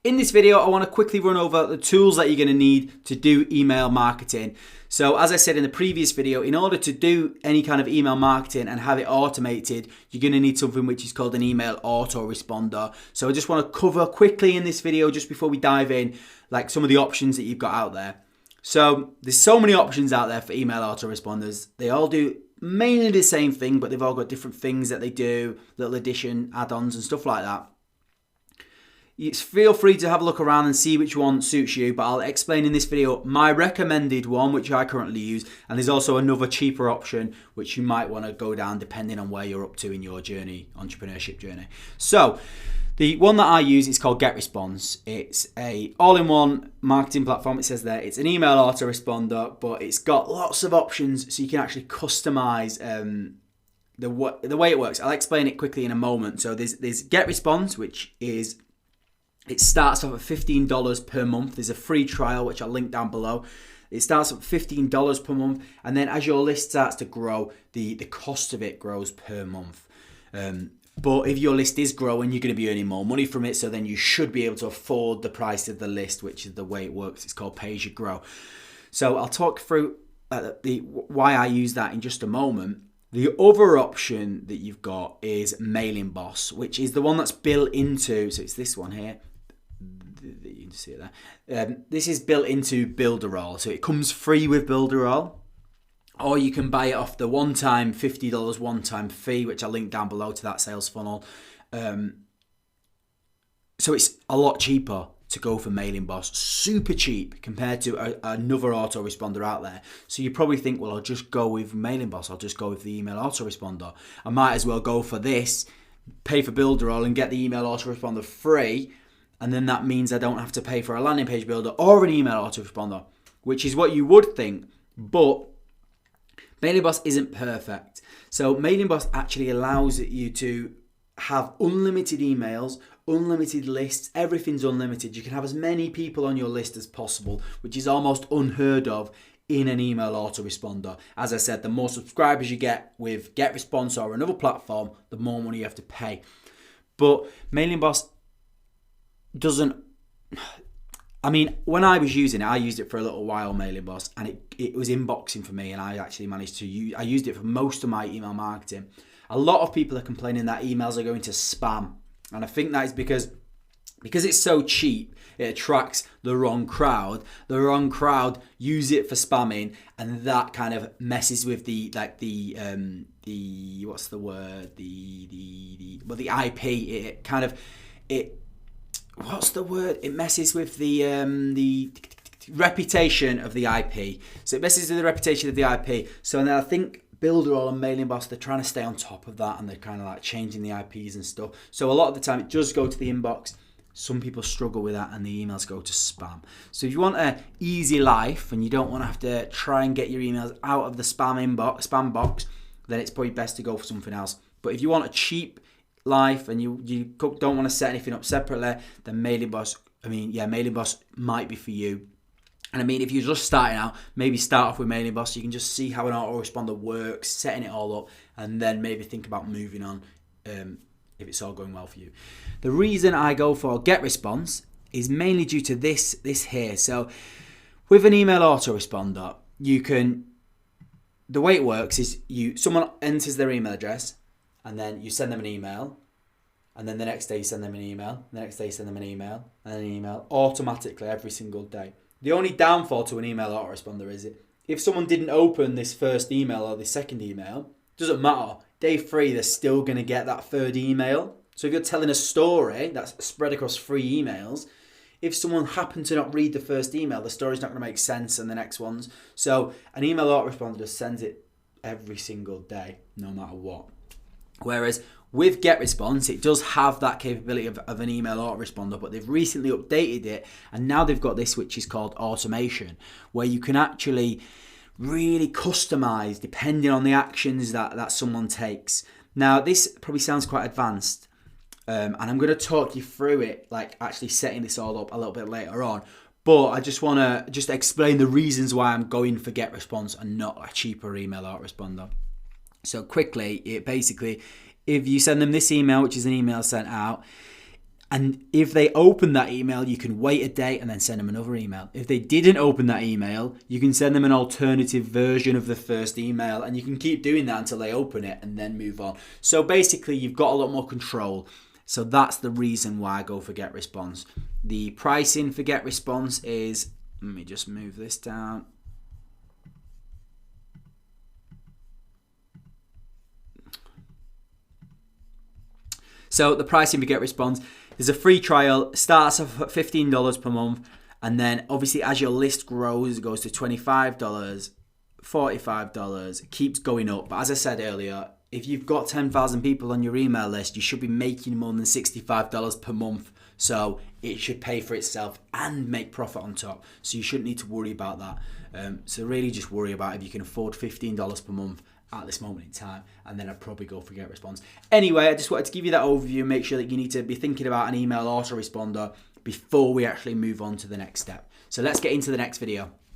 In this video, I want to quickly run over the tools that you're going to need to do email marketing. So as I said in the previous video, in order to do any kind of email marketing and have it automated, you're going to need something which is called an email autoresponder. So I just want to cover quickly in this video, just before we dive in, like some of the options that you've got out there. So there's so many options out there for email autoresponders. They all do mainly the same thing, but they've all got different things that they do, little addition, add-ons and stuff like that. Feel free to have a look around and see which one suits you, but I'll explain in this video my recommended one, which I currently use, and there's also another cheaper option which you might want to go down depending on where you're up to in your journey, entrepreneurship journey. So the one that I use is called GetResponse. It's a all-in-one marketing platform. It says there it's an email autoresponder, but it's got lots of options so you can actually customize the way it works. I'll explain it quickly in a moment. So there's GetResponse, which is, it starts off at $15 per month. There's a free trial, which I'll link down below. It starts at $15 per month. And then as your list starts to grow, the cost of it grows per month. But if your list is growing, you're going to be earning more money from it. So then you should be able to afford the price of the list, which is the way it works. It's called pay as you grow. So I'll talk through why I use that in just a moment. The other option that you've got is Mailing Boss, which is the one that's built into, so it's this one here. You can see it there. This is built into Builderall, so it comes free with Builderall, or you can buy it off the one-time $50 one-time fee, which I'll link down below to that sales funnel. So it's a lot cheaper to go for Mailing Boss, super cheap compared to another autoresponder out there. So you probably think, well, I'll just go with Mailing Boss, I'll just go with the email autoresponder. I might as well go for this, pay for Builderall and get the email autoresponder free, and then that means I don't have to pay for a landing page builder or an email autoresponder, which is what you would think, but Mailing Boss isn't perfect. So Mailing Boss actually allows you to have unlimited emails, unlimited lists, everything's unlimited. You can have as many people on your list as possible, which is almost unheard of in an email autoresponder. As I said, the more subscribers you get with GetResponse or another platform, the more money you have to pay. But Mailing Boss doesn't, I mean, when I was using it, I used it for a little while, Mailing Boss, and it was inboxing for me, and I actually managed to use, I used it for most of my email marketing. A lot of people are complaining that emails are going to spam, and I think that is because it's so cheap, it attracts the wrong crowd. The wrong crowd use it for spamming, and that kind of messes with the what's the word, the IP. It messes with the reputation of the IP. So it messes with the reputation of the IP. So now I think Builderall and Mailing Boss, they're trying to stay on top of that, and they're kind of like changing the IPs and stuff. So a lot of the time it does go to the inbox. Some people struggle with that, and the emails go to spam. So if you want an easy life and you don't want to have to try and get your emails out of the spam box, then it's probably best to go for something else. But if you want a cheap life and you don't want to set anything up separately, then Mailing Boss might be for you. And I mean, if you're just starting out, maybe start off with Mailing Boss. You can just see how an autoresponder works, setting it all up, and then maybe think about moving on if it's all going well for you. The reason I go for GetResponse is mainly due to this here. So with an email autoresponder, the way it works is someone enters their email address, and then you send them an email, and then the next day you send them an email, the next day you send them an email, and an email, automatically every single day. The only downfall to an email autoresponder is if someone didn't open this first email or the second email, doesn't matter. Day 3, they're still going to get that third email. So if you're telling a story that's spread across 3 emails, if someone happened to not read the first email, the story's not going to make sense in the next ones. So an email autoresponder just sends it every single day, no matter what. Whereas with GetResponse, it does have that capability of an email autoresponder, but they've recently updated it, and now they've got this which is called automation, where you can actually really customize depending on the actions that someone takes. Now, this probably sounds quite advanced, and I'm going to talk you through it, like actually setting this all up a little bit later on. But I just want to explain the reasons why I'm going for GetResponse and not a cheaper email autoresponder. So quickly, it basically, if you send them this email, which is an email sent out, And if they open that email, you can wait a day and then send them another email. If they didn't open that email, you can send them an alternative version of the first email, and you can keep doing that until they open it and then move on. So basically, you've got a lot more control. So that's the reason why I go for GetResponse. The pricing for GetResponse is, let me just move this down. So the pricing for GetResponse, there's a free trial, starts off at $15 per month, and then obviously as your list grows, it goes to $25, $45, it keeps going up. But as I said earlier, if you've got 10,000 people on your email list, you should be making more than $65 per month. So it should pay for itself and make profit on top. So you shouldn't need to worry about that. So really just worry about if you can afford $15 per month at this moment in time, and then I'd probably go for GetResponse. Anyway, I just wanted to give you that overview. Make sure that you need to be thinking about an email autoresponder before we actually move on to the next step. So let's get into the next video.